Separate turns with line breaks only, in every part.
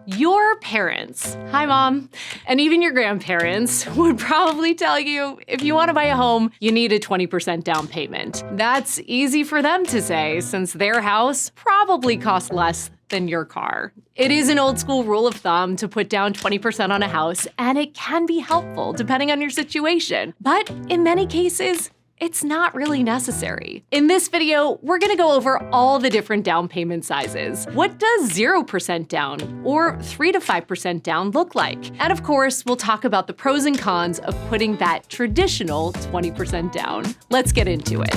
Your parents, hi mom, and even your grandparents would probably tell you if you want to buy a home, you need a 20% down payment. That's easy for them to say since their house probably costs less than your car. It is an old school rule of thumb to put down 20% on a house, and it can be helpful depending on your situation. But in many cases, it's not really necessary. In this video, we're gonna go over all the different down payment sizes. What does 0% down or 3 to 5% down look like? And of course, we'll talk about the pros and cons of putting that traditional 20% down. Let's get into it.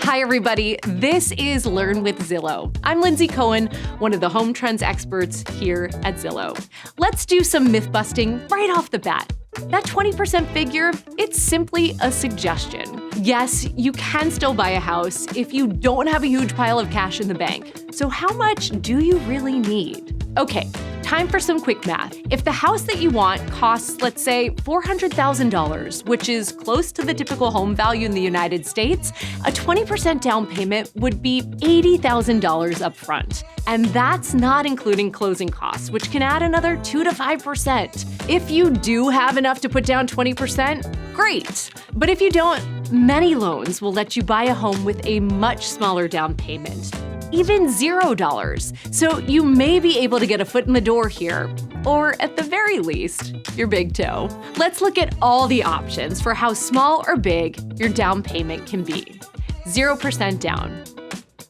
Hi everybody, this is Learn with Zillow. I'm Lindsay Cohen, one of the home trends experts here at Zillow. Let's do some myth busting right off the bat. That 20% figure, it's simply a suggestion. Yes, you can still buy a house if you don't have a huge pile of cash in the bank. So how much do you really need? Okay, time for some quick math. If the house that you want costs, let's say, $400,000, which is close to the typical home value in the United States, a 20% down payment would be $80,000 up front. And that's not including closing costs, which can add another 2 to 5%. If you do have enough to put down 20%, great. But if you don't, many loans will let you buy a home with a much smaller down payment, even $0. So you may be able to get a foot in the door here, or at the very least, your big toe. Let's look at all the options for how small or big your down payment can be. 0% down.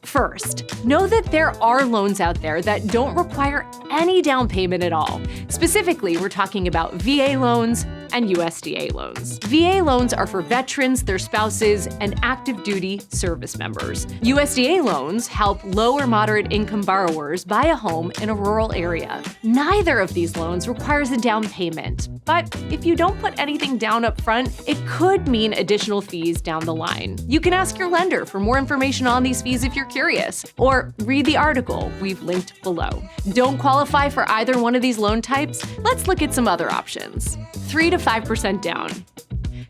First, know that there are loans out there that don't require any down payment at all. Specifically, we're talking about VA loans and USDA loans. VA loans are for veterans, their spouses, and active duty service members. USDA loans help low or moderate income borrowers buy a home in a rural area. Neither of these loans requires a down payment, but if you don't put anything down up front, it could mean additional fees down the line. You can ask your lender for more information on these fees if you're curious, or read the article we've linked below. Don't qualify for either one of these loan types? Let's look at some other options. 3 to 5% down.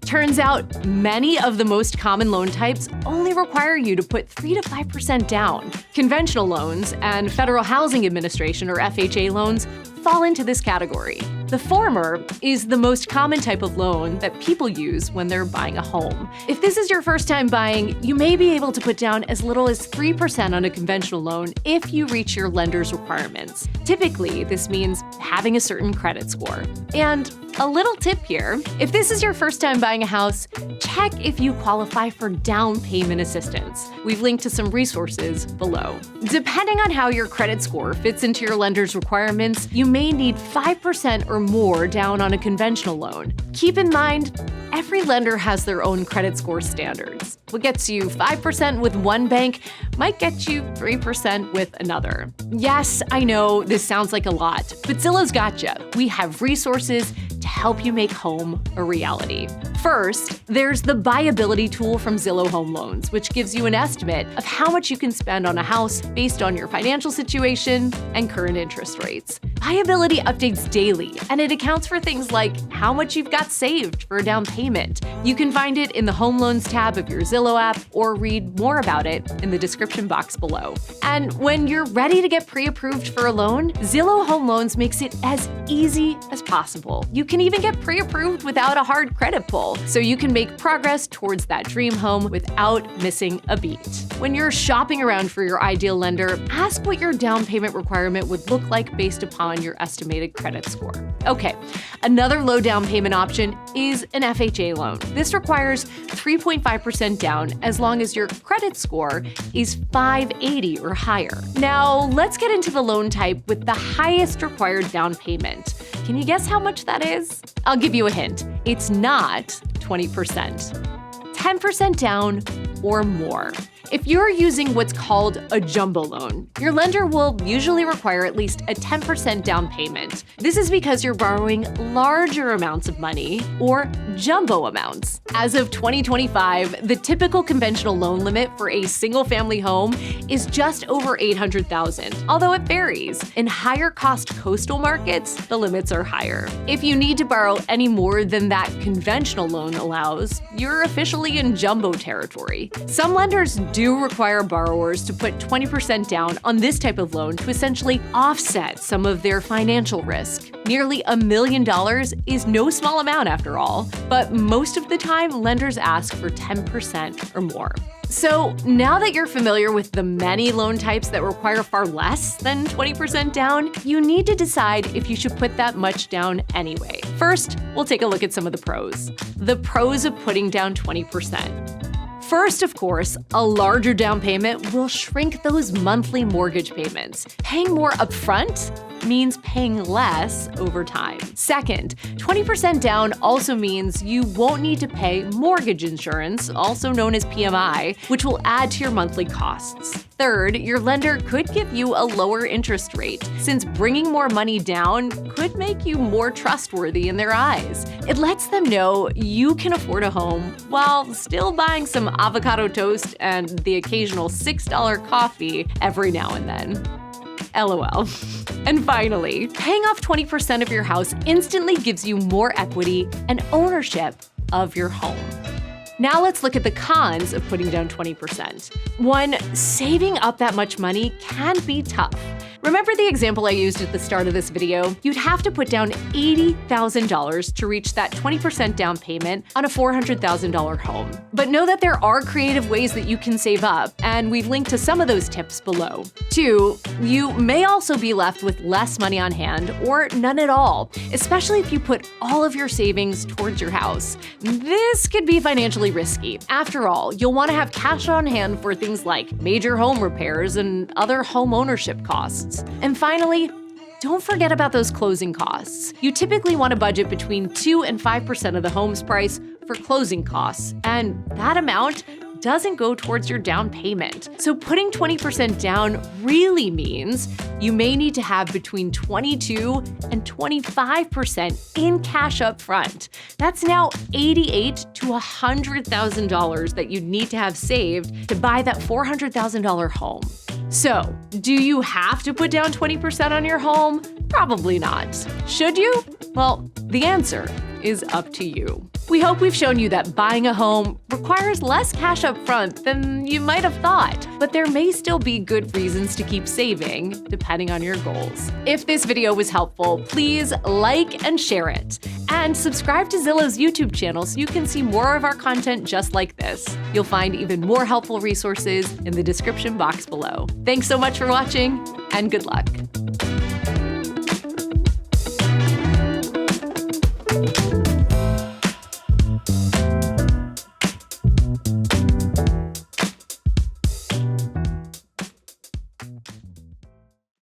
Turns out many of the most common loan types only require you to put 3 to 5% down. Conventional loans and Federal Housing Administration or FHA loans fall into this category. The former is the most common type of loan that people use when they're buying a home. If this is your first time buying, you may be able to put down as little as 3% on a conventional loan if you reach your lender's requirements. Typically, this means having a certain credit score. And a little tip here, if this is your first time buying a house, check if you qualify for down payment assistance. We've linked to some resources below. Depending on how your credit score fits into your lender's requirements, you may need 5% or more down on a conventional loan. Keep in mind, every lender has their own credit score standards. What gets you 5% with one bank might get you 3% with another. Yes, I know this sounds like a lot, but Zillow's gotcha. We have resources to help you make home a reality. First, there's the BuyAbility tool from Zillow Home Loans, which gives you an estimate of how much you can spend on a house based on your financial situation and current interest rates. BuyAbility updates daily, and it accounts for things like how much you've got saved for a down payment. You can find it in the Home Loans tab of your Zillow app or read more about it in the description box below. And when you're ready to get pre-approved for a loan, Zillow Home Loans makes it as easy as possible. You can even get pre-approved without a hard credit pull, so you can make progress towards that dream home without missing a beat. When you're shopping around for your ideal lender, ask what your down payment requirement would look like based upon your estimated credit score. Okay, another low down payment option is an FHA loan. This requires 3.5% down as long as your credit score is 580 or higher. Now, let's get into the loan type with the highest required down payment. Can you guess how much that is? I'll give you a hint. It's not 20%. 10% down or more. If you're using what's called a jumbo loan, your lender will usually require at least a 10% down payment. This is because you're borrowing larger amounts of money, or jumbo amounts. As of 2025, the typical conventional loan limit for a single-family home is just over $800,000, although it varies. In higher-cost coastal markets, the limits are higher. If you need to borrow any more than that conventional loan allows, you're officially in jumbo territory. Some lenders do require borrowers to put 20% down on this type of loan to essentially offset some of their financial risk. Nearly $1 million is no small amount after all, but most of the time, lenders ask for 10% or more. So now that you're familiar with the many loan types that require far less than 20% down, you need to decide if you should put that much down anyway. First, we'll take a look at some of the pros. The pros of putting down 20%. First, of course, a larger down payment will shrink those monthly mortgage payments. Paying more upfront means paying less over time. Second, 20% down also means you won't need to pay mortgage insurance, also known as PMI, which will add to your monthly costs. Third, your lender could give you a lower interest rate, since bringing more money down could make you more trustworthy in their eyes. It lets them know you can afford a home while still buying some avocado toast and the occasional $6 coffee every now and then. LOL. And finally, paying off 20% of your house instantly gives you more equity and ownership of your home. Now let's look at the cons of putting down 20%. One, saving up that much money can be tough. Remember the example I used at the start of this video? You'd have to put down $80,000 to reach that 20% down payment on a $400,000 home. But know that there are creative ways that you can save up, and we've linked to some of those tips below. 2, you may also be left with less money on hand or none at all, especially if you put all of your savings towards your house. This could be financially risky. After all, you'll want to have cash on hand for things like major home repairs and other home ownership costs. And finally, don't forget about those closing costs. You typically want to budget between 2 and 5% of the home's price for closing costs, and that amount doesn't go towards your down payment. So putting 20% down really means you may need to have between 22 and 25% in cash up front. That's now $88,000 to $100,000 that you need to have saved to buy that $400,000 home. So, do you have to put down 20% on your home? Probably not. Should you? Well, the answer is up to you. We hope we've shown you that buying a home requires less cash up front than you might have thought, but there may still be good reasons to keep saving, depending on your goals. If this video was helpful, please like and share it. And subscribe to Zillow's YouTube channel so you can see more of our content just like this. You'll find even more helpful resources in the description box below. Thanks so much for watching, and good luck.